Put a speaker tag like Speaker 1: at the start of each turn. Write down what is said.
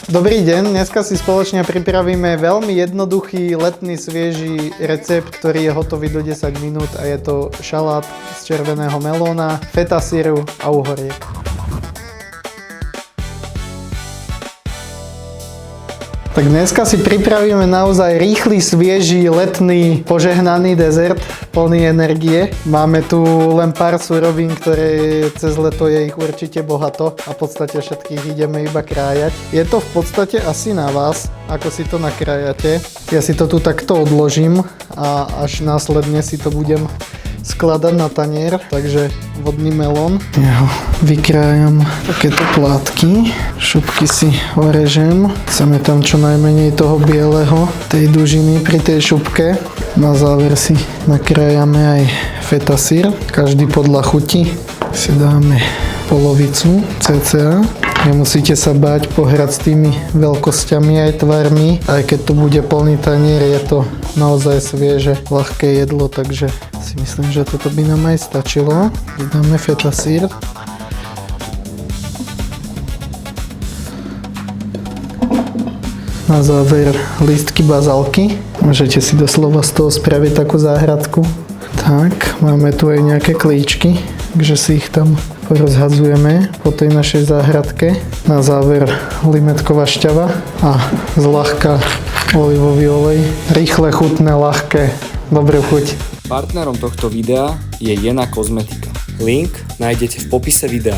Speaker 1: Dobrý deň, dneska si spoločne pripravíme veľmi jednoduchý, letný, svieži recept, ktorý je hotový do 10 minút a je to šalát z červeného melóna, feta syru a uhoriek. Tak dneska si pripravíme naozaj rýchly, svieži, letný, požehnaný dezert, plný energie. Máme tu len pár surovín, ktoré cez leto je ich určite bohato a v podstate všetkých ideme iba krájať. Je to v podstate asi na vás, ako si to nakrájate. Ja si to tu takto odložím a až následne si to budem skladať na tanier, takže vodný melón. Ja ho vykrájam takéto plátky, šupky si orežem. Chceme tam čo najmenej toho bieleho, tej dužiny pri tej šupke. Na záver si nakrájame aj feta syr, každý podľa chuti. Si dáme polovicu cca. Nemusíte sa báť pohrať s tými veľkosťami aj tvarmi. Aj keď tu bude plný tanier, je to naozaj svieže, ľahké jedlo, takže si myslím, že toto by nám aj stačilo. Dáme feta syr. Na záver lístky bazálky. Môžete si doslova z toho spraviť takú záhradku. Tak, máme tu aj nejaké klíčky, takže si ich tam porozhadzujeme po tej našej záhradke. Na záver limetková šťava a zľahka olivový olej. Rýchle, chutné, ľahké, dobrú chuť.
Speaker 2: Partnerom tohto videa je Jena Kozmetika. Link nájdete v popise videa.